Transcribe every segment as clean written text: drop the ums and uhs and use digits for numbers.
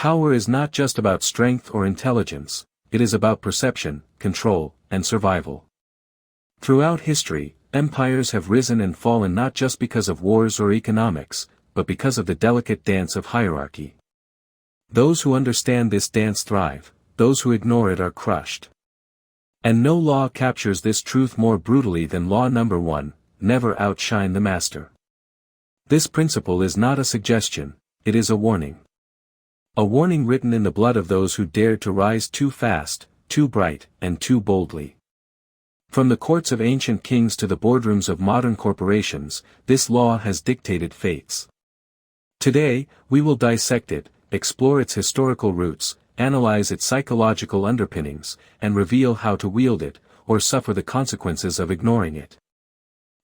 Power is not just about strength or intelligence, it is about perception, control, and survival. Throughout history, empires have risen and fallen not just because of wars or economics, but because of the delicate dance of hierarchy. Those who understand this dance thrive, those who ignore it are crushed. And no law captures this truth more brutally than law number 1, never outshine the master. This principle is not a suggestion, it is a warning. A warning written in the blood of those who dared to rise too fast, too bright, and too boldly. From the courts of ancient kings to the boardrooms of modern corporations, this law has dictated fates. Today, we will dissect it, explore its historical roots, analyze its psychological underpinnings, and reveal how to wield it, or suffer the consequences of ignoring it.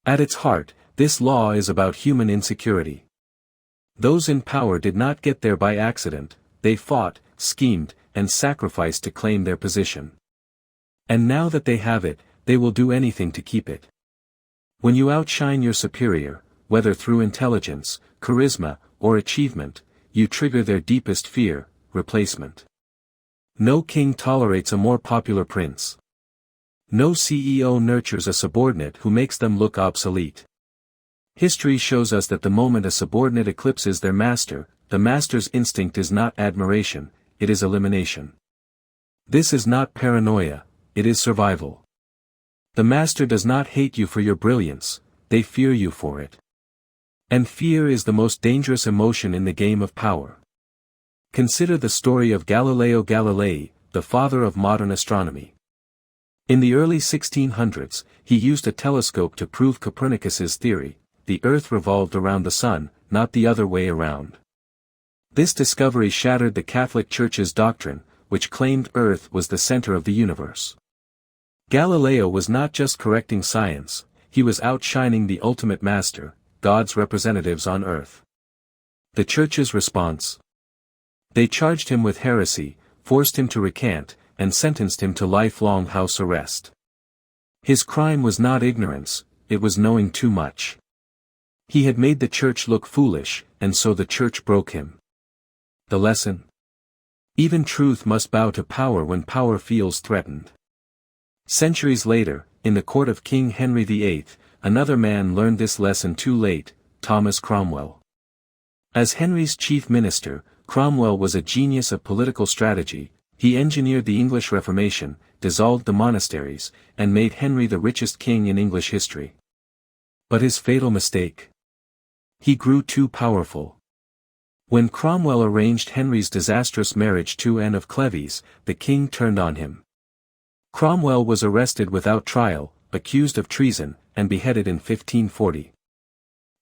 At its heart, this law is about human insecurity. Those in power did not get there by accident, they fought, schemed, and sacrificed to claim their position. And now that they have it, they will do anything to keep it. When you outshine your superior, whether through intelligence, charisma, or achievement, you trigger their deepest fear, replacement. No king tolerates a more popular prince. No CEO nurtures a subordinate who makes them look obsolete. History shows us that the moment a subordinate eclipses their master, the master's instinct is not admiration, it is elimination. This is not paranoia, it is survival. The master does not hate you for your brilliance, they fear you for it. And fear is the most dangerous emotion in the game of power. Consider the story of Galileo Galilei, the father of modern astronomy. In the early 1600s, he used a telescope to prove Copernicus's theory: the Earth revolved around the Sun, not the other way around. This discovery shattered the Catholic Church's doctrine, which claimed Earth was the center of the universe. Galileo was not just correcting science, he was outshining the ultimate master, God's representatives on Earth. The Church's response? They charged him with heresy, forced him to recant, and sentenced him to lifelong house arrest. His crime was not ignorance, it was knowing too much. He had made the Church look foolish, and so the Church broke him. The lesson? Even truth must bow to power when power feels threatened. Centuries later, in the court of King Henry VIII, another man learned this lesson too late: Thomas Cromwell. As Henry's chief minister, Cromwell was a genius of political strategy. He engineered the English Reformation, dissolved the monasteries, and made Henry the richest king in English history. But his fatal mistake? He grew too powerful. When Cromwell arranged Henry's disastrous marriage to Anne of Cleves, the king turned on him. Cromwell was arrested without trial, accused of treason, and beheaded in 1540.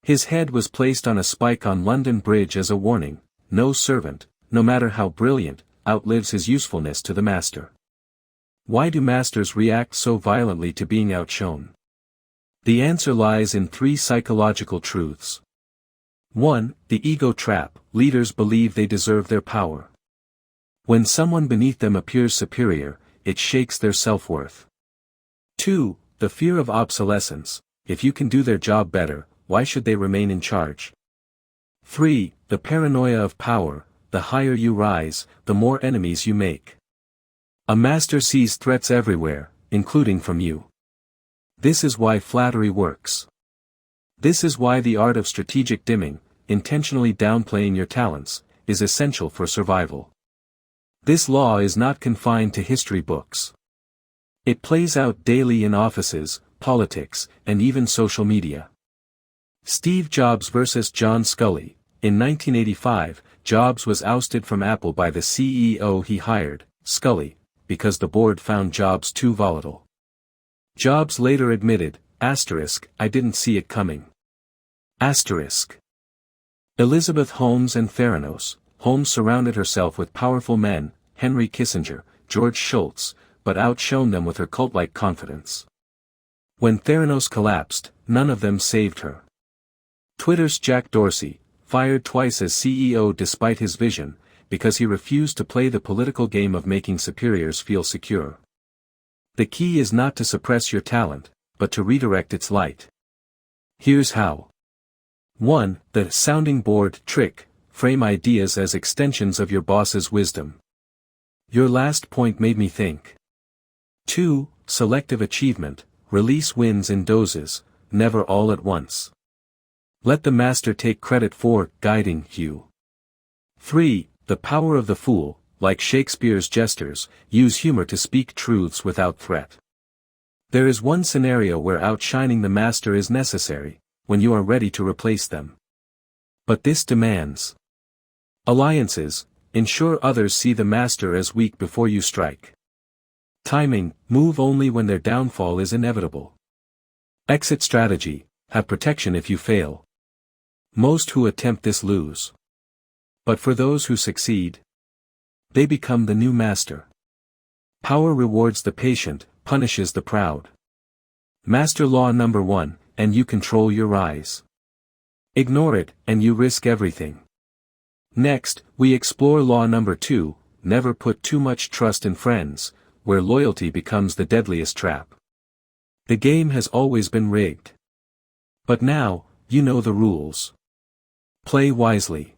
His head was placed on a spike on London Bridge as a warning: no servant, no matter how brilliant, outlives his usefulness to the master. Why do masters react so violently to being outshone? The answer lies in 3 psychological truths. 1. The ego trap: leaders believe they deserve their power. When someone beneath them appears superior, it shakes their self-worth. 2. The fear of obsolescence: if you can do their job better, why should they remain in charge? 3. The paranoia of power: the higher you rise, the more enemies you make. A master sees threats everywhere, including from you. This is why flattery works. This is why the art of strategic dimming, intentionally downplaying your talents, is essential for survival. This law is not confined to history books. It plays out daily in offices, politics, and even social media. Steve Jobs versus John Sculley. In 1985, Jobs was ousted from Apple by the CEO he hired, Sculley, because the board found Jobs too volatile. Jobs later admitted, "I didn't see it coming." Elizabeth Holmes and Theranos. Holmes surrounded herself with powerful men, Henry Kissinger, George Shultz, but outshone them with her cult-like confidence. When Theranos collapsed, none of them saved her. Twitter's Jack Dorsey, fired twice as CEO despite his vision, because he refused to play the political game of making superiors feel secure. The key is not to suppress your talent, but to redirect its light. Here's how. 1. The sounding board trick: frame ideas as extensions of your boss's wisdom. Your last point made me think. 2. Selective achievement, release wins in doses, never all at once. Let the master take credit for guiding you. 3. The power of the fool, like Shakespeare's jesters, use humor to speak truths without threat. There is one scenario where outshining the master is necessary, when you are ready to replace them. But this demands alliances. Ensure others see the master as weak before you strike. Timing, move only when their downfall is inevitable. Exit strategy, have protection if you fail. Most who attempt this lose. But for those who succeed, they become the new master. Power rewards the patient, punishes the proud. Master law number 1, and you control your rise. Ignore it, and you risk everything. Next, we explore law number 2, never put too much trust in friends, where loyalty becomes the deadliest trap. The game has always been rigged. But now, you know the rules. Play wisely.